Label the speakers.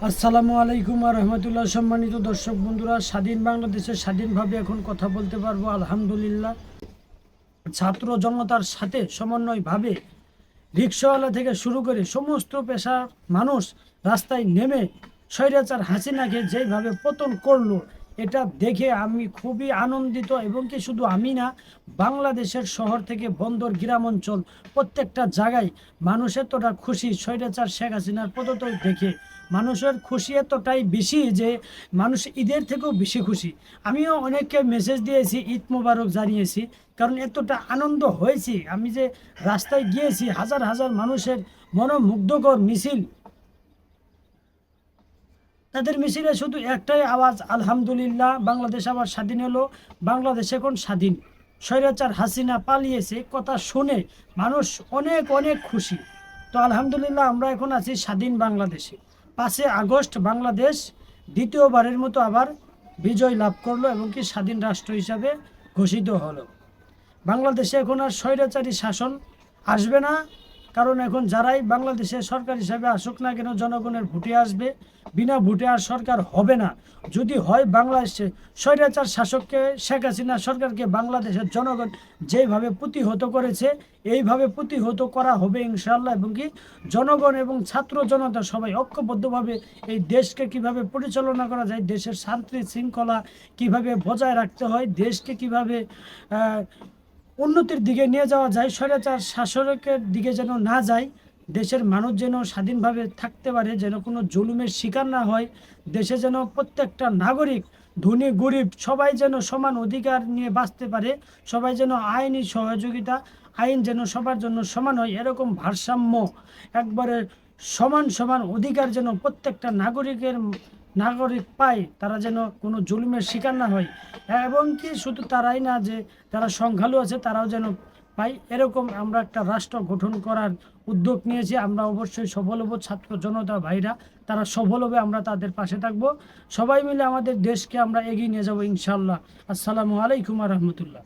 Speaker 1: আসসালামু আলাইকুম রহমতুল্লাহ। সম্মানিত দর্শক বন্ধুরা, স্বাধীন বাংলাদেশে স্বাধীনভাবে এখন কথা বলতে পারবো আলহামদুলিল্লাহ। ছাত্র জনতার সাথে সমন্বয়ভাবে রিক্সাওয়ালা থেকে শুরু করে সমস্ত পেশার মানুষ রাস্তায় নেমে স্বৈরাচার হাসিনাকে যেভাবে পতন করলো, এটা দেখে আমি খুবই আনন্দিত। এবং কি শুধু আমি না, বাংলাদেশের শহর থেকে বন্দর গ্রাম অঞ্চল প্রত্যেকটা জায়গায় মানুষ এতটা খুশি স্বৈরাচার শেখ হাসিনার পতন দেখে। মানুষের খুশি এতটাই বেশি যে মানুষ ঈদের থেকেও বেশি খুশি। আমিও অনেককে মেসেজ দিয়েছি, ঈদ মোবারক জানিয়েছি, কারণ এতটা আনন্দ হয়েছি। আমি যে রাস্তায় গিয়েছি, হাজার হাজার মানুষের মনোমুগ্ধকর মিছিল, তাদের মিছিলে শুধু একটাই আওয়াজ, আলহামদুলিল্লাহ বাংলাদেশ আবার স্বাধীন হলো, বাংলাদেশ এখন স্বাধীন, স্বৈরাচার হাসিনা পালিয়েছে। কথা শুনে মানুষ অনেক অনেক খুশি। তো আলহামদুলিল্লাহ আমরা এখন আছি স্বাধীন বাংলাদেশে। 5 আগস্ট বাংলাদেশ দ্বিতীয়বারের মতো আবার বিজয় লাভ করলো এবং কি স্বাধীন রাষ্ট্র হিসাবে ঘোষিত হলো। বাংলাদেশে এখন আর স্বৈরাচারী শাসন আসবে না, কারণ এখন যারাই বাংলাদেশের সরকার হিসাবে আসুক না কেন, জনগণের ভোটে আসবে। বিনা ভোটে আর সরকার হবে না। যদি হয় বাংলাদেশে স্বৈরাচার শাসককে, শেখ হাসিনা সরকারকে বাংলাদেশের জনগণ যেভাবে প্রতিহত করেছে, এইভাবে প্রতিহত করা হবে ইনশাআল্লাহ। এবং কি জনগণ এবং ছাত্র জনতা সবাই ঐক্যবদ্ধভাবে এই দেশকে কিভাবে পরিচালনা করা যায়, দেশের শান্তি শৃঙ্খলা কিভাবে বজায় রাখতে হয়, দেশকে কিভাবে উন্নতির দিকে নিয়ে যাওয়া যায়, স্বৈরাচার শাসকের দিকে যেন না যায়, দেশের মানুষ যেন স্বাধীনভাবে থাকতে পারে, যেন কোনো জুলুমের শিকার না হয়, দেশে যেন প্রত্যেকটা নাগরিক ধনী গরিব সবাই যেন সমান অধিকার নিয়ে বাঁচতে পারে, সবাই যেন আইনি সহযোগিতা, আইন যেন সবার জন্য সমান হয়, এরকম ভারসাম্য একবারে সমান সমান অধিকার যেন প্রত্যেকটা নাগরিক পায়, তারা যেন কোনো জুলুমের শিকার না হয়। এবং কি শুধু তারাই না, যে যারা সংখ্যালঘু আছে তারাও যেন পাই, এরকম আমরা একটা রাষ্ট্র গঠন করার উদ্যোগ নিয়েছি। আমরা অবশ্যই সফল হব, ছাত্র জনতা ভাইরা তারা সফল হবে, আমরা তাদের পাশে থাকব। সবাই মিলে আমাদের দেশকে আমরা এগিয়ে নিয়ে যাব ইনশাআল্লাহ। আসসালামু আলাইকুম রহমতুল্লাহ।